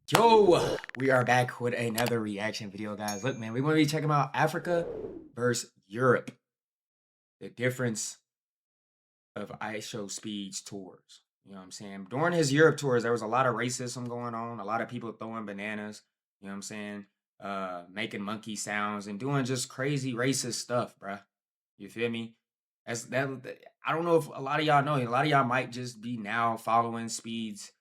Yo, we are back with another reaction video, guys. Look, man, we're going to be checking out Africa versus Europe. The difference of IShowSpeed's tours. You know what I'm saying? During his Europe tours, there was a lot of racism going on, a lot of people throwing bananas, you know what I'm saying? Making monkey sounds and doing just crazy racist stuff, bruh. You feel me? I don't know if a lot of y'all know. A lot of y'all might just be now following Speed's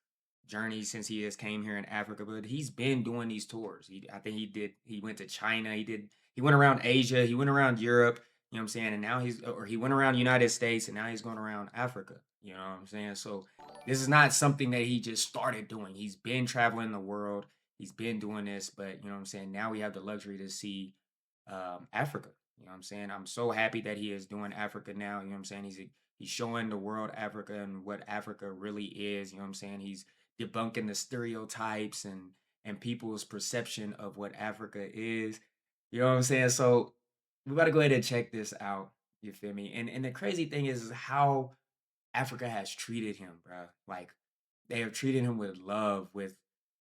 journey since he has came here in Africa, but he's been doing these tours. I think he went to China, he went around Asia, he went around Europe, you know what I'm saying? And now he went around the United States and now he's going around Africa, you know what I'm saying? So this is not something that he just started doing. He's been traveling the world. He's been doing this, but you know what I'm saying? Now we have the luxury to see Africa. You know what I'm saying? I'm so happy that he is doing Africa now. You know what I'm saying? He's showing the world Africa and what Africa really is. You know what I'm saying? He's debunking the stereotypes and people's perception of what Africa is. You know what I'm saying? So we gotta go ahead and check this out. You feel me? And the crazy thing is how Africa has treated him, bro. Like they have treated him with love, with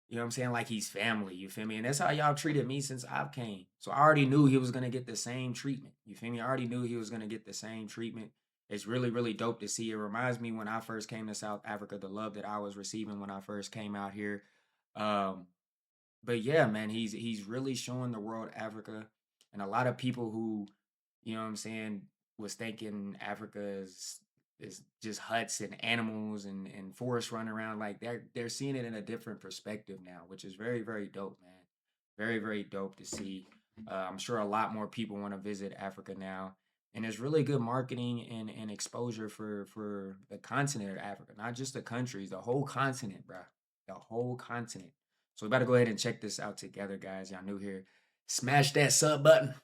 you know what I'm saying, like he's family. You feel me? And that's how y'all treated me since I've came. So I already knew he was gonna get the same treatment. You feel me? I already knew he was gonna get the same treatment. It's really, really dope to see. It reminds me when I first came to South Africa, the love that I was receiving when I first came out here. Um, but yeah, man, he's really showing the world Africa, and a lot of people who, you know what I'm saying, was thinking Africa is just huts and animals and forests running around. Like they're seeing it in a different perspective now, which is very, very dope, man. Very, very dope to see. I'm sure a lot more people want to visit Africa now. And there's really good marketing and exposure for the continent of Africa, not just the countries, the whole continent, bro. The whole continent. So we better go ahead and check this out together, guys. Y'all new here. Smash that sub button.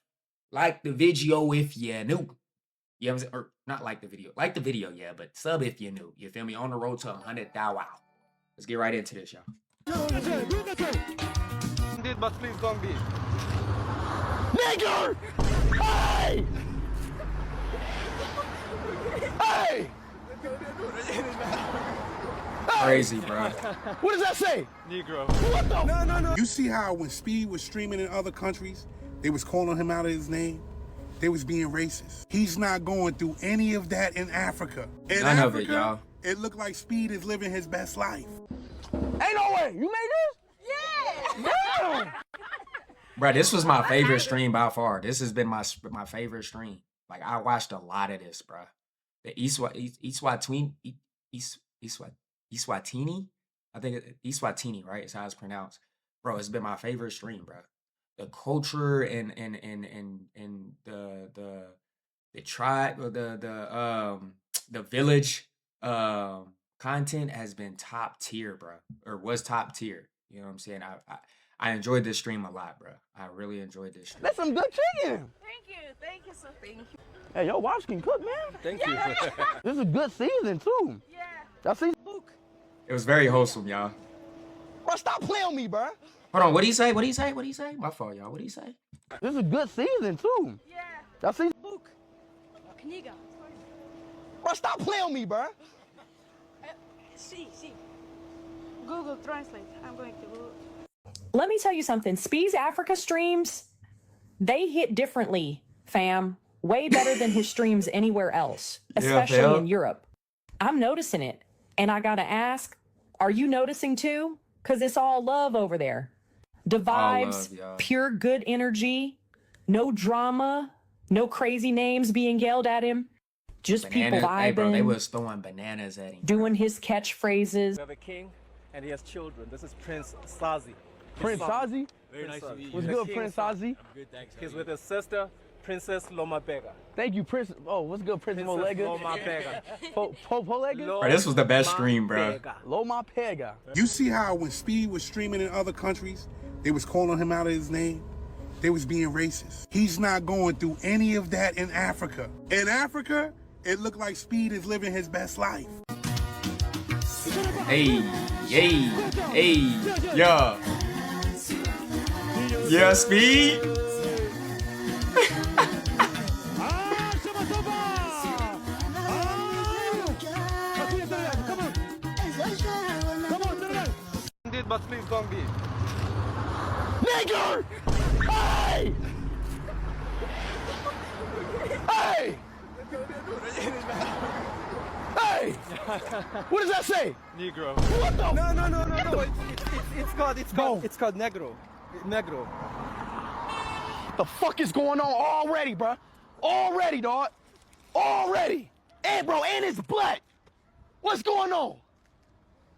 Like the video if you new. You know what I'm saying? Or not like the video. Like the video, yeah, but sub if you new. You feel me? On the road to 100 thou wow. Let's get right into this, y'all. Indeed, but please don't be. Nigger! Hey! Hey! Crazy, bro. What does that say? Negro. What the? No. You see how when Speed was streaming in other countries, they was calling him out of his name? They was being racist. He's not going through any of that in Africa. In None Africa, of it, y'all. It looked like Speed is living his best life. Ain't no way. You made this? Yeah! Bro, this was my favorite stream by far. This has been my favorite stream. Like I watched a lot of this, bro. The Eswatini, I think Eswatini, right? Is how it's pronounced. Bro, it's been my favorite stream, bro. The culture and the tribe or the village content has been top tier, bro. Or was top tier. You know what I'm saying? I enjoyed this stream a lot, bro. I really enjoyed this stream. That's some good chicken. Thank you, sir. Thank you. Hey, your wife can cook, man. Thank you. This is a good season, too. Yeah. Y'all see? It was very wholesome, y'all. Bro, stop playing with me, bro. Hold on, what do you say? What do you say? What do you say? My fault, y'all. What do you say? This is a good season, too. Yeah. Y'all see? Book. Kniga. Bro, stop playing with me, bro. See. Google Translate. I'm going to Google. Let me tell you something. Speed's Africa streams, they hit differently, fam. Way better than his streams anywhere else, especially in Europe. I'm noticing it. And I got to ask, are you noticing too? Because it's all love over there. The vibes, pure good energy, no drama, no crazy names being yelled at him. Just people vibing. Hey, bro, they was throwing bananas at him. Doing his catchphrases. We have a king and he has children. This is Prince Sazi. Prince Sazi? Very nice to meet you. What's good, Prince Sazi? Good, thanks. He's with his sister, Princess Loma Bega. Thank you, Prince. Oh, what's good, Prince Molega? Loma Bega. Polega? Bro, this was the best stream, bro. Loma Pega. You see how when Speed was streaming in other countries, they was calling him out of his name? They was being racist. He's not going through any of that in Africa. In Africa, it looked like Speed is living his best life. Hey, yeah. Yeah, Speed. Indeed, but please don't be. Nigger! Hey! Hey! Hey! What does that say? Negro. What the? No. It's called negro. Negro. What the fuck is going on already, bro? Already, dog. Already. And bro, and it's black. What's going on?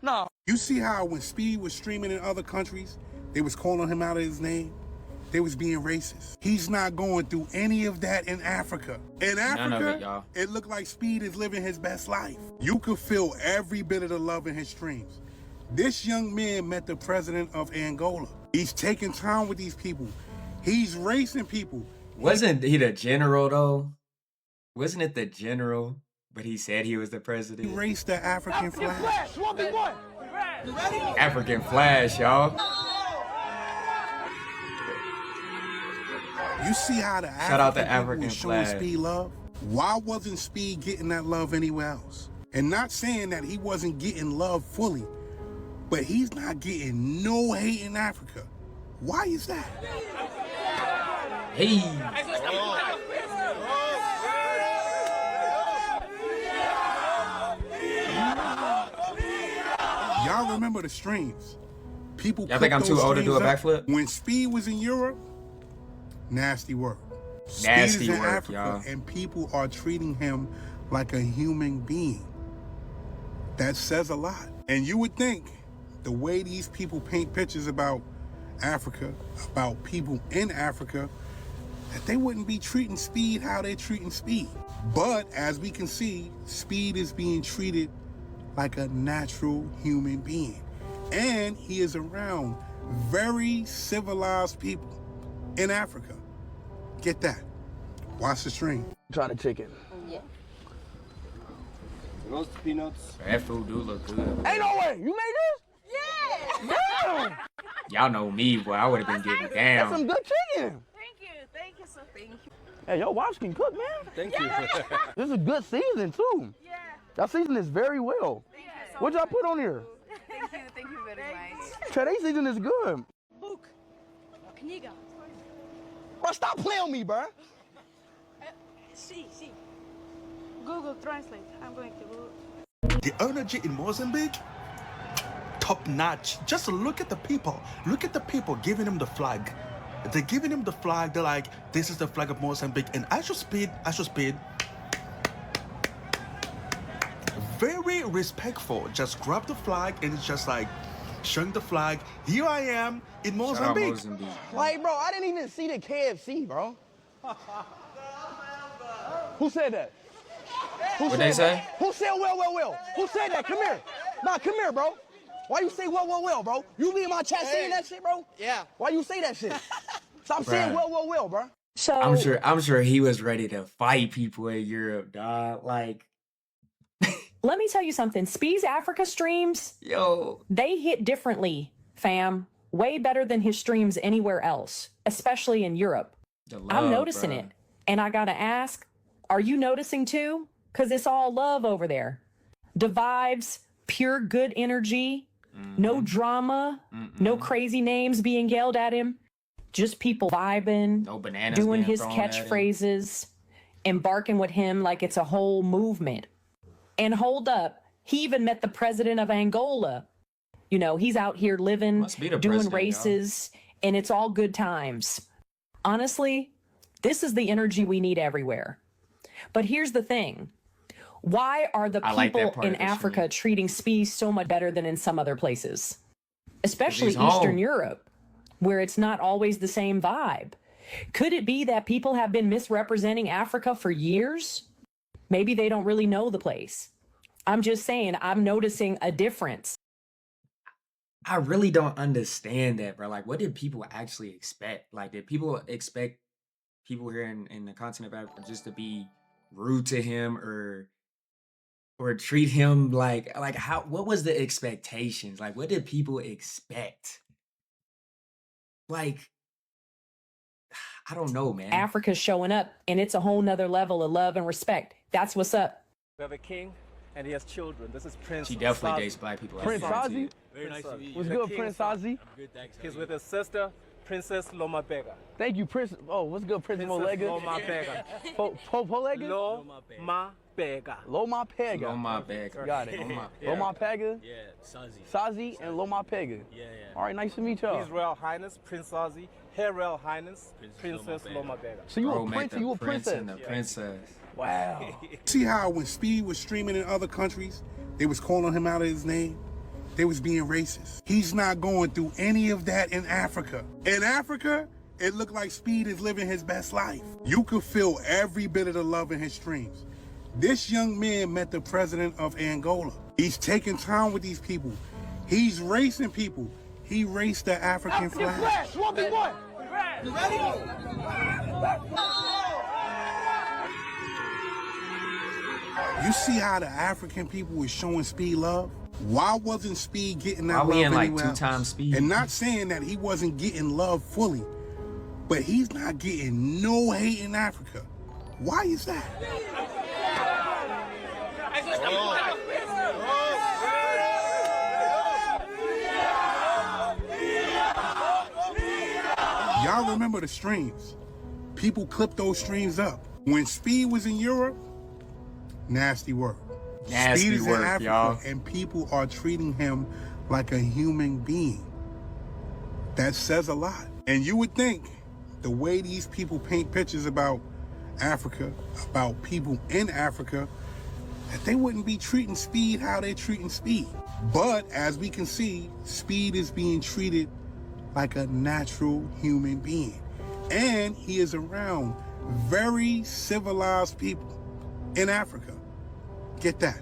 Nah. You see how when Speed was streaming in other countries, they was calling him out of his name? They was being racist. He's not going through any of that in Africa. In Africa, it looked like Speed is living his best life. You could feel every bit of the love in his streams. This young man met the president of Angola. He's taking time with these people. He's racing people. Wasn't he the general though? Wasn't it the general? But he said he was the president. He raced the African flag. 1v1. You ready? African Flash, y'all. You see how the Shout out to African African people was showing Flag. Speed love? Why wasn't Speed getting that love anywhere else? And not saying that he wasn't getting love fully, but he's not getting no hate in Africa. Why is that? Hey. Y'all remember the streams? People Y'all think I'm cooked too those old to do a streams up. backflip? When Speed was in Europe, nasty work. Nasty Speed is in work, Africa, y'all. and people are treating him like a human being. That says a lot. And you would think the way these people paint pictures about Africa, about people in Africa, that they wouldn't be treating Speed how they're treating Speed. But as we can see, Speed is being treated like a natural human being. And he is around very civilized people in Africa. Get that. Watch the stream. Trying to chicken. Roast peanuts. That food do look good. Ain't no way. You made this? Yeah. Damn. Y'all know me, boy. I would have been getting That's down. some good chicken. Thank you, so thank you. Hey, your wife can cook, man. Thank you. This is a good season, too. Yeah. That season is very well. What y'all put on here? Thank you very much. Today's season is good. Book. Kniga. Bro, stop playing with me, bro. See. Google Translate. I'm going to Google. The energy in Mozambique, top notch. Just look at the people. Look at the people giving him the flag. They're giving him the flag. They're like, this is the flag of Mozambique. And IShowSpeed, very respectful. Just grab the flag and it's just like showing the flag. Here I am in Shout out Mozambique. Mozambique. Like, bro, I didn't even see the KFC, bro. Who said that? What they say? Who said well? Who said that? Come here. Nah, come here, bro. Why you say well, bro? You be in my chat saying that shit, bro? Yeah. Why you say that shit? Stop saying well, bro. So I'm sure he was ready to fight people in Europe, dog. Like, let me tell you something. Spee's Africa streams, yo, they hit differently, fam. Way better than his streams anywhere else, especially in Europe. the love, I'm noticing bruh. it. And I gotta ask, are you noticing too? Because it's all love over there. The vibes, pure good energy, no drama, no crazy names being yelled at him. Just people vibing, No bananas doing being his thrown at him. catchphrases, embarking with him like it's a whole movement. And hold up, he even met the president of Angola. You know, he's out here living, Must be the doing president, y'all. races, and it's all good times. Honestly, this is the energy we need everywhere. But here's the thing. Why are the I like that people part in of the Africa stream. treating Spee so much better than in some other places? Especially he's home. Eastern Europe, where it's not always the same vibe. Could it be that people have been misrepresenting Africa for years? Maybe they don't really know the place. I'm just saying, I'm noticing a difference. I really don't understand that, bro. Like, what did people actually expect? Like, did people expect people here in the continent of Africa just to be rude to him or treat him like how? What was the expectations? Like, what did people expect? Like, I don't know, man. Africa's showing up, and it's a whole nother level of love and respect. That's what's up. We have a king and he has children. This is Prince. She definitely Sazi. dates black people. Prince Sazi? Very nice to meet you. What's The good, king's Prince son. Sazi? He's with his sister, Princess Loma Bega. Thank you, Prince. Oh, what's good, Prince Princess Molega? Loma Bega. Polega? Loma Bega. Loma Pega. Loma Bega. Got it. Loma Pega? Yeah, Sazi. Sazi and Loma Pega. Yeah. All right, nice to meet y'all. His Royal Highness Prince Sazi. Her Royal Highness Princess Loma Bega. So you Bro, a make prince the and you a prince princess? and the princess. Wow. See how when Speed was streaming in other countries, they was calling him out of his name? They was being racist. He's not going through any of that in Africa. In Africa, it looked like Speed is living his best life. You could feel every bit of the love in his streams. This young man met the president of Angola. He's taking time with these people. He's racing people. He raced the African flag. 1v1. You ready? You see how the African people was showing Speed love? Why wasn't Speed getting that Why love we in like anywhere 2 else? times Speed? And not saying that he wasn't getting love fully, but he's not getting no hate in Africa. Why is that? Y'all remember the streams. People clipped those streams up. When Speed was in Europe, nasty work. Nasty Speed is work, in Africa, y'all. and people are treating him like a human being. That says a lot. And you would think the way these people paint pictures about Africa, about people in Africa, that they wouldn't be treating Speed how they're treating Speed. But as we can see, Speed is being treated like a natural human being. And he is around very civilized people in Africa. Get that.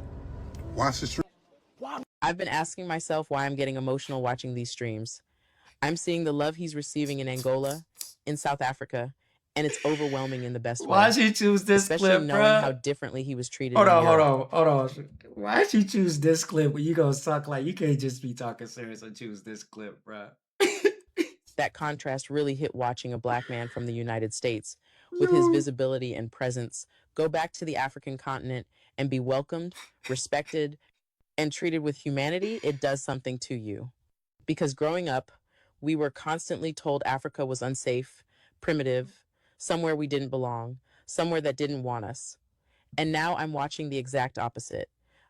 Watch the stream. I've been asking myself why I'm getting emotional watching these streams. I'm seeing the love he's receiving in Angola, in South Africa, and it's overwhelming in the best way. Why'd she choose this Especially clip, knowing bro? how differently he was treated. Hold in on. Europe. Why'd you choose this clip when you gonna suck like you can't just be talking serious and choose this clip, bro? That contrast really hit watching a black man from the United States, with his visibility and presence, go back to the African continent and be welcomed, respected, and treated with humanity. It does something to you. Because growing up, we were constantly told Africa was unsafe, primitive, somewhere we didn't belong, somewhere that didn't want us. And now I'm watching the exact opposite.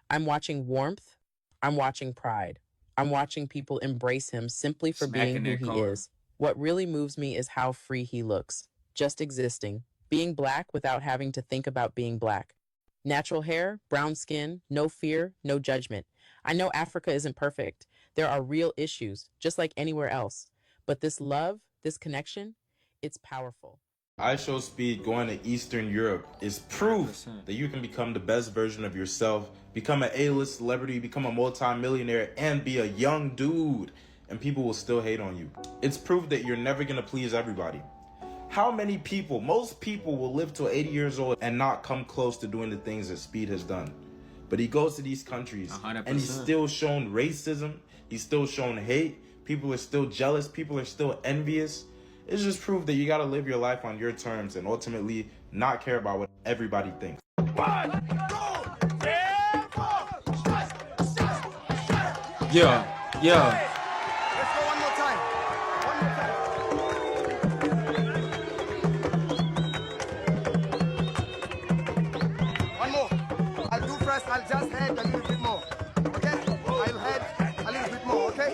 I'm watching warmth. I'm watching pride. I'm watching people embrace him simply for Smacking being who that he car. is. What really moves me is how free he looks, just existing, being black without having to think about being black. Natural hair, brown skin, no fear, no judgment. I know Africa isn't perfect. There are real issues, just like anywhere else. But this love, this connection, it's powerful. IShowSpeed going to Eastern Europe is proof 100%. that you can become the best version of yourself, become an A-list celebrity, become a multi-millionaire, and be a young dude, and people will still hate on you. It's proof that you're never gonna please everybody. How many people, most people will live till 80 years old and not come close to doing the things that Speed has done. But he goes to these countries 100%. and he's still shown racism, he's still shown hate, people are still jealous, people are still envious. It's just proof that you gotta live your life on your terms and ultimately not care about what everybody thinks. Yeah. Let's go one more time. One more. I'll do first. I'll just head a little bit more. Okay? I'll head a little bit more. Okay?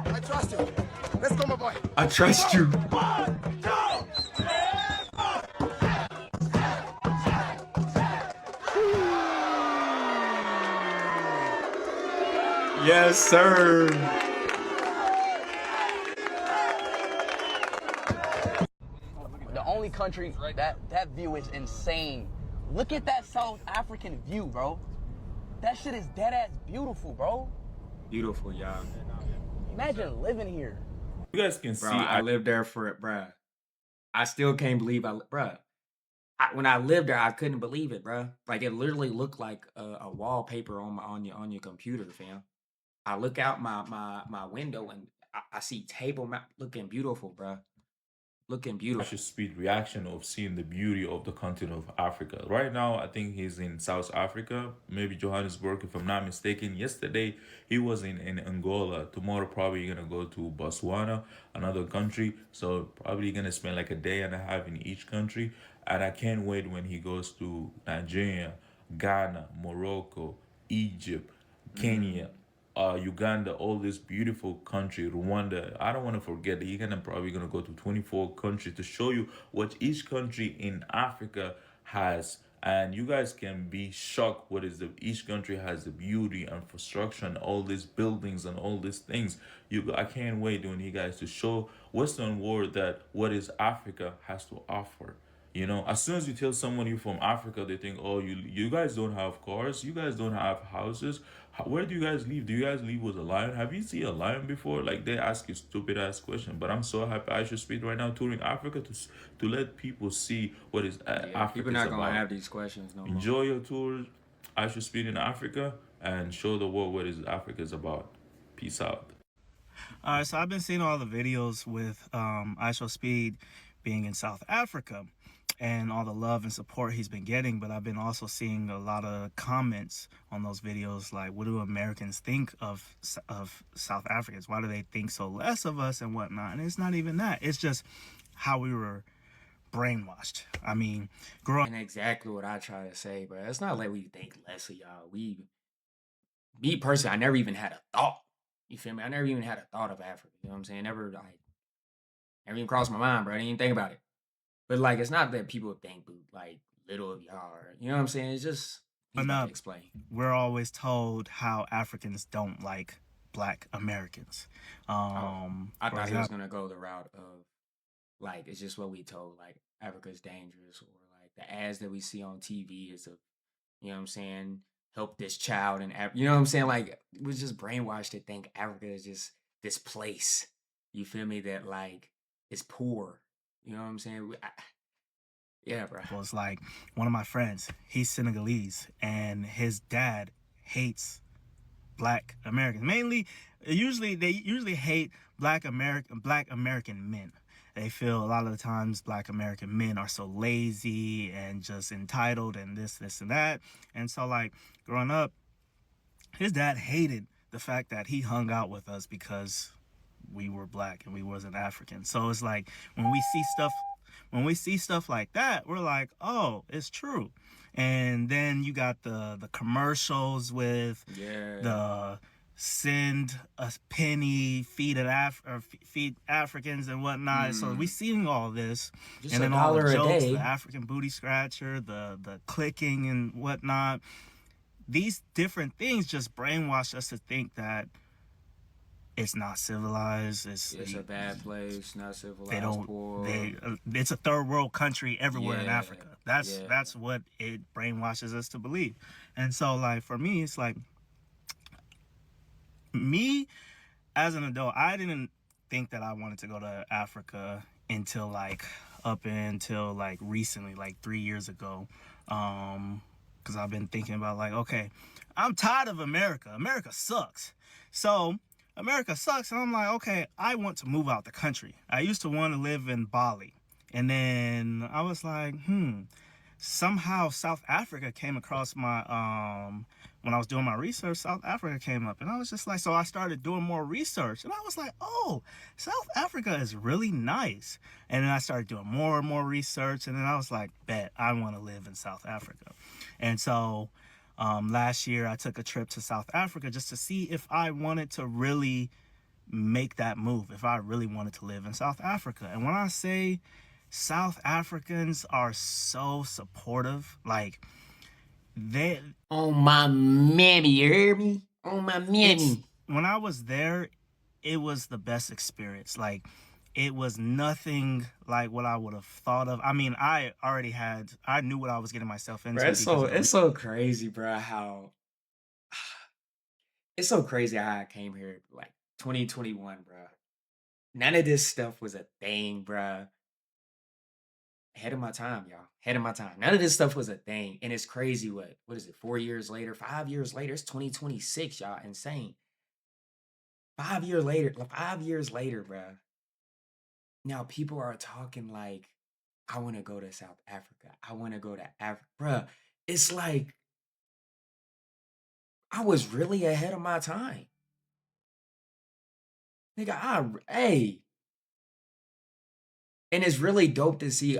I trust you. Let's go, my boy. I trust you. Yes, sir. The only country that view is insane. Look at that South African view, bro. That shit is dead ass beautiful, bro. Beautiful, y'all. Imagine living here. You guys can Bro, see, I lived there for it, bruh. I still can't believe bruh. When I lived there, I couldn't believe it, bruh. Like it literally looked like a wallpaper on your computer, fam. I look out my window and I see Table Mountain looking beautiful, bruh. Looking beautiful. Speed reaction of seeing the beauty of the continent of Africa. Right now, I think he's in South Africa, maybe Johannesburg, if I'm not mistaken. Yesterday, he was in Angola. Tomorrow, probably gonna go to Botswana, another country. So probably gonna spend like a day and a half in each country. And I can't wait when he goes to Nigeria, Ghana, Morocco, Egypt, Kenya, Uganda, all this beautiful country, Rwanda. I don't want to forget that you're gonna probably gonna go to 24 countries to show you what each country in Africa has, and you guys can be shocked what is the each country has the beauty, infrastructure, and all these buildings and all these things. I can't wait when you guys to show Western world that what is Africa has to offer. You know, as soon as you tell someone you're from Africa, they think, "Oh, you guys don't have cars, you guys don't have houses. Where do you guys live? Do you guys live with a lion? Have you seen a lion before?" Like they ask you stupid ass question. But I'm so happy I should speak right now touring Africa to let people see what is Yeah, Africa people is not gonna about. have these questions no more. Enjoy your tours. I should speak in Africa and show the world what is Africa is about. Peace out. All right, so I've been seeing all the videos with IShowSpeed being in South Africa and all the love and support he's been getting, but I've been also seeing a lot of comments on those videos like, what do Americans think of South Africans? Why do they think so less of us and whatnot? And it's not even that. It's just how we were brainwashed. I mean, And exactly what I try to say, bro. It's not like we think less of y'all. Me personally, I never even had a thought. You feel me? I never even had a thought of Africa. You know what I'm saying? Never even crossed my mind, bro. I didn't even think about it. But like, it's not that people think like little of y'all. You know what I'm saying? It's just he's about to explain. We're always told how Africans don't like Black Americans. I thought he was gonna go the route of like it's just what we told, like Africa's dangerous, or like the ads that we see on TV is of, you know what I'm saying, help this child and you know what I'm saying, like we're just brainwashed to think Africa is just this place. You feel me? That like is poor. You know what I'm saying? Yeah, bro. Well, it's like one of my friends, he's Senegalese, and his dad hates Black Americans. They usually hate Black American men. They feel a lot of the times Black American men are so lazy and just entitled and this and that. And so like growing up, his dad hated the fact that he hung out with us because we were Black and we wasn't African. So it's like when we see stuff like that, we're like, oh, it's true. And then you got the commercials with the send a penny, feed Africans and whatnot. So we seeing all this, just and then all the jokes, the African booty scratcher, the clicking and whatnot. These different things just brainwash us to think that it's not civilized. It's a bad place, not civilized. It's a third world country everywhere in Africa. That's what it brainwashes us to believe. And so like for me, it's like me as an adult, I didn't think that I wanted to go to Africa until up until recently, 3 years ago. Because I've been thinking about okay, I'm tired of America. America sucks. So America sucks, and I'm like, okay, I want to move out the country. I used to want to live in Bali, and then I was like, somehow South Africa came across my when I was doing my research. South Africa came up, and I was just like, so I started doing more research, and I was like, oh, South Africa is really nice. And then I started doing more and more research, and then I was like, bet I want to live in South Africa. And so last year I took a trip to South Africa just to see if I wanted to really make that move, if I really wanted to live in South Africa. And when I say South Africans are so supportive, they on my mammy, you hear me? On my mammy. When I was there, it was the best experience. It was nothing like what I would have thought of. I mean, I knew what I was getting myself into. Bro, it's so crazy, bro, how it's so crazy how I came here 2021, bro. None of this stuff was a thing, bro. Ahead of my time, y'all. Ahead of my time. None of this stuff was a thing. And it's crazy what is it, 4 years later, 5 years later, it's 2026, y'all. Insane. 5 years later, 5 years later, bruh. Now people are talking like, I want to go to South Africa. I want to go to Africa, bruh. It's like I was really ahead of my time, nigga. Hey, and it's really dope to see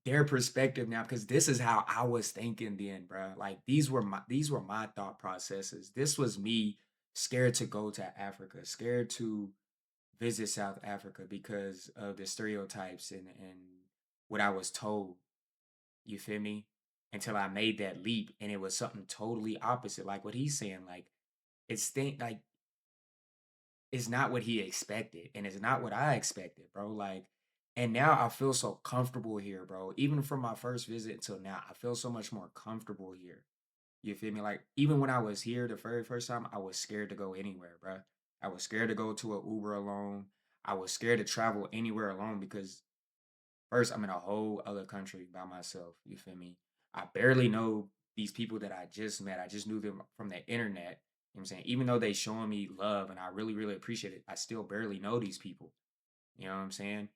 their perspective now because this is how I was thinking then, bruh. Like these were my thought processes. This was me scared to go to Africa, scared to visit South Africa because of the stereotypes and what I was told. You feel me? Until I made that leap and it was something totally opposite, like what he's saying. Like like it's not what he expected, and it's not what I expected, bro. Like, and now I feel so comfortable here, bro. Even from my first visit until now, I feel so much more comfortable here. You feel me? Like even when I was here the very first time, I was scared to go anywhere, bro. I was scared to go to an Uber alone. I was scared to travel anywhere alone because first, I'm in a whole other country by myself. You feel me? I barely know these people that I just met. I just knew them from the internet. You know what I'm saying? Even though they showing me love and I really, really appreciate it, I still barely know these people. You know what I'm saying?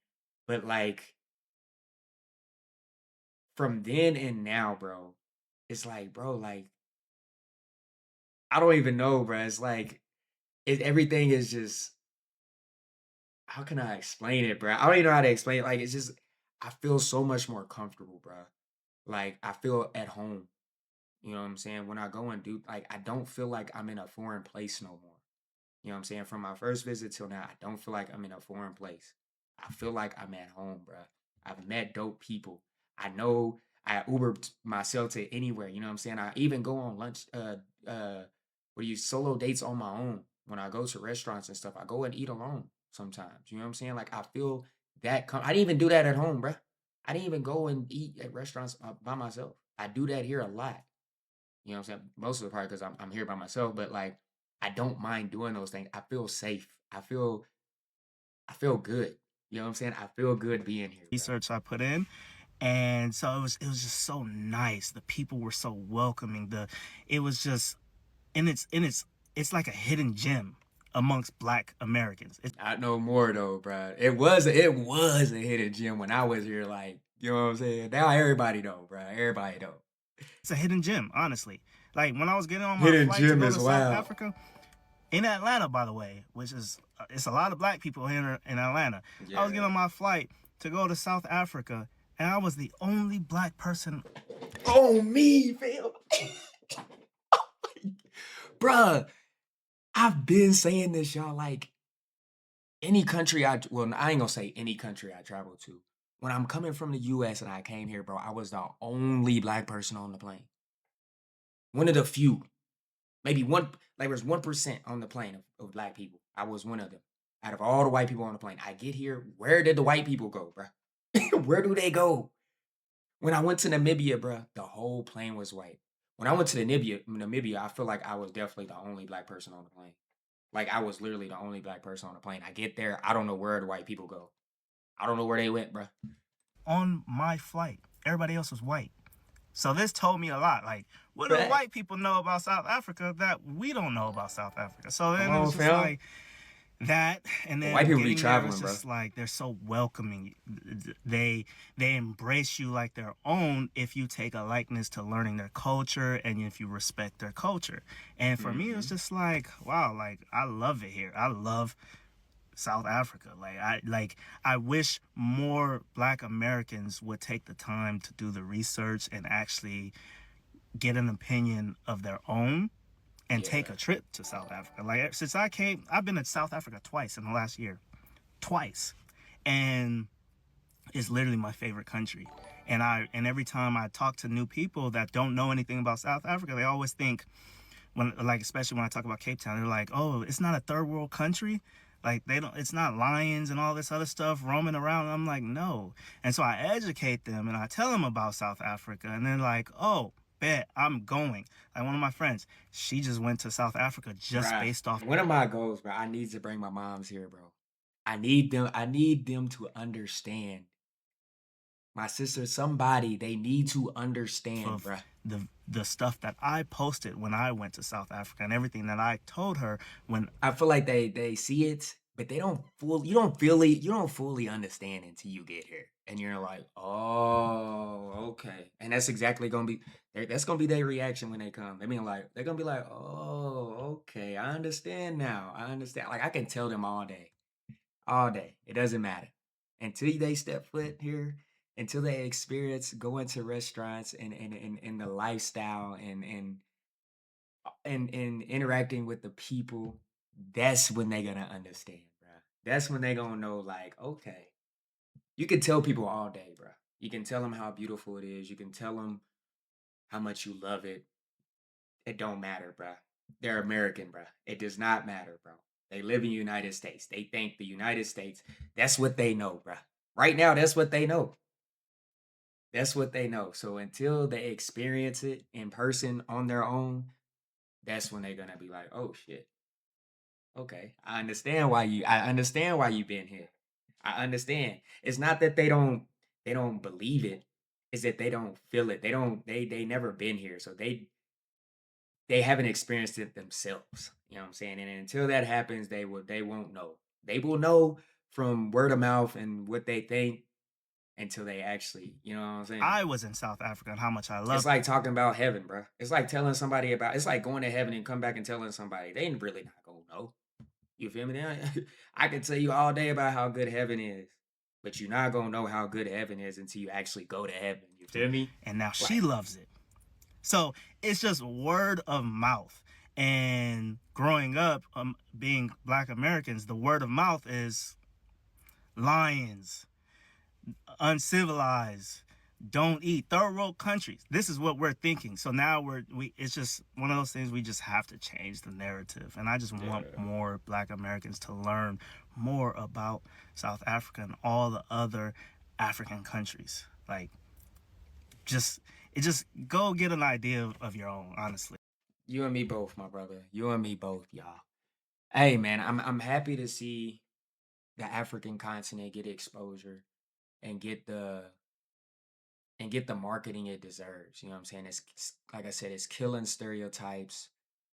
But like from then and now, bro, it's like, bro, like I don't even know, bro. It's like everything is just how can I explain it, bro? I don't even know how to explain it. Like it's just I feel so much more comfortable, bro. Like I feel at home. You know what I'm saying? When I go and do like I don't feel like I'm in a foreign place no more. You know what I'm saying? From my first visit till now, I don't feel like I'm in a foreign place. I feel like I'm at home, bro. I've met dope people. I know I Uber myself to anywhere. You know what I'm saying? I even go on lunch, what do you solo dates on my own when I go to restaurants and stuff. I go and eat alone sometimes. You know what I'm saying? Like I feel that. I didn't even do that at home, bro. I didn't even go and eat at restaurants by myself. I do that here a lot. You know what I'm saying? Most of the part because I'm here by myself, but like I don't mind doing those things. I feel safe. I feel good. You know what I'm saying? I feel good being here, bro. Research I put in, and so it was just so nice. The people were so welcoming. It was just it's like a hidden gem amongst Black Americans. Not no more though, bro. It was a hidden gem when I was here. Like you know what I'm saying? Now everybody know, bro. Everybody know. It's a hidden gem, honestly. Like when I was getting on my Hidden flight to gem go is to South wild. Africa, in Atlanta, by the way, which is it's a lot of Black people here in Atlanta. I was getting on my flight to go to South Africa, and I was the only Black person. Oh me, fam. Bruh, I've been saying this, y'all. Like any country I ain't gonna say any country I travel to. When I'm coming from the US and I came here, bro, I was the only Black person on the plane. One of the few. Maybe one, like there's 1% on the plane of Black people. I was one of them. Out of all the white people on the plane. I get here. Where did the white people go, bro? Where do they go? When I went to Namibia, bro, the whole plane was white. When I went to Namibia, I feel like I was definitely the only Black person on the plane. Like I was literally the only Black person on the plane. I get there, I don't know where the white people go. I don't know where they went, bro. On my flight, everybody else was white. So this told me a lot. Like, what do white people know about South Africa that we don't know about South Africa? So then it was just like that, and then white people be getting there, traveling, it's bro. just like they're so welcoming. They embrace you like their own if you take a likeness to learning their culture and if you respect their culture. And for me, it was just like, wow, like I love it here. I love South Africa. I wish more Black Americans would take the time to do the research and actually get an opinion of their own and take a trip to South Africa. Like since I came, I've been to South Africa twice in the last year. Twice. And it's literally my favorite country. And every time I talk to new people that don't know anything about South Africa, they always think especially when I talk about Cape Town, they're like, "Oh, it's not a third world country." Like it's not lions and all this other stuff roaming around. And I'm like, no. And so I educate them and I tell them about South Africa. And they're like, oh, bet I'm going. Like one of my friends, she just went to South Africa just based off. One of my goals, bro, I need to bring my moms here, bro. I need them to understand. My sister, somebody, they need to understand, bro. the stuff that I posted when I went to South Africa and everything that I told her when I feel like they see it, but they don't fully understand until you get here. And you're like, oh, okay. And that's exactly gonna be that's gonna be their reaction when they come. They're gonna be like, oh, okay, I understand now. I understand. Like I can tell them all day. All day. It doesn't matter. Until they step foot here, until they experience going to restaurants and the lifestyle and interacting with the people, that's when they're gonna understand, bro. That's when they gonna know, like, okay. You can tell people all day, bro. You can tell them how beautiful it is. You can tell them how much you love it. It don't matter, bro. They're American, bro. It does not matter, bro. They live in the United States. They think the United States, that's what they know, bro. Right now, that's what they know. That's what they know. So until they experience it in person on their own, that's when they're gonna be like, oh shit. Okay. I understand why you've been here. I understand. It's not that they don't believe it. It's that they don't feel it. They never been here. So they haven't experienced it themselves. You know what I'm saying? And until that happens, they won't know. They will know from word of mouth and what they think until they actually, you know what I'm saying? I was in South Africa and how much I It's love like talking about heaven, bro. It's like telling somebody about. It's like going to heaven and come back and telling somebody. They ain't really not gonna know. You feel me? I can tell you all day about how good heaven is, but you're not gonna know how good heaven is until you actually go to heaven. You feel me? and now she loves it. So it's just word of mouth. And growing up, being Black Americans, the word of mouth is lions, uncivilized, don't eat, third world countries. This is what we're thinking. So now it's just one of those things we just have to change the narrative. And I just want more Black Americans to learn more about South Africa and all the other African countries. Like just go get an idea of your own, honestly. You and me both, my brother. You and me both, y'all. Hey, man, I'm happy to see the African continent get exposure and get the marketing it deserves. You know what I'm saying? It's like I said, it's killing stereotypes.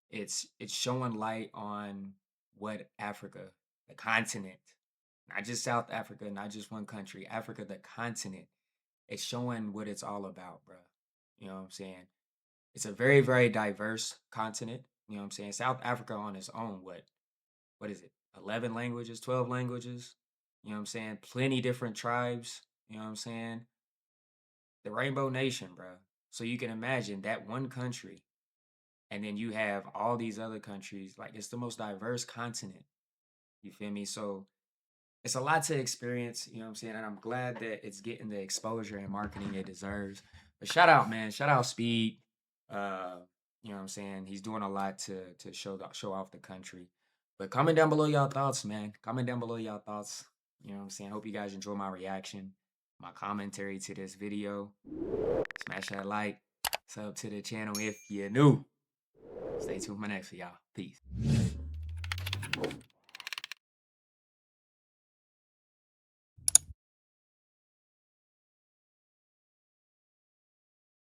It's showing light on what Africa, the continent, not just South Africa, not just one country, Africa, the continent. It's showing what it's all about, bro. You know what I'm saying? It's a very, very diverse continent. You know what I'm saying? South Africa on its own, what is it? 11 languages, 12 languages. You know what I'm saying? Plenty different tribes. You know what I'm saying? The Rainbow Nation, bro. So you can imagine that one country, and then you have all these other countries. Like it's the most diverse continent. You feel me? So it's a lot to experience, you know what I'm saying? And I'm glad that it's getting the exposure and marketing it deserves. But shout out, man. Shout out Speed. Uh, you know what I'm saying? He's doing a lot to show off the country. But comment down below y'all thoughts, man. Comment down below y'all thoughts. You know what I'm saying? Hope you guys enjoy my reaction, my commentary to this video. Smash that like. Sub to the channel if you're new. Stay tuned for my next for y'all. Peace.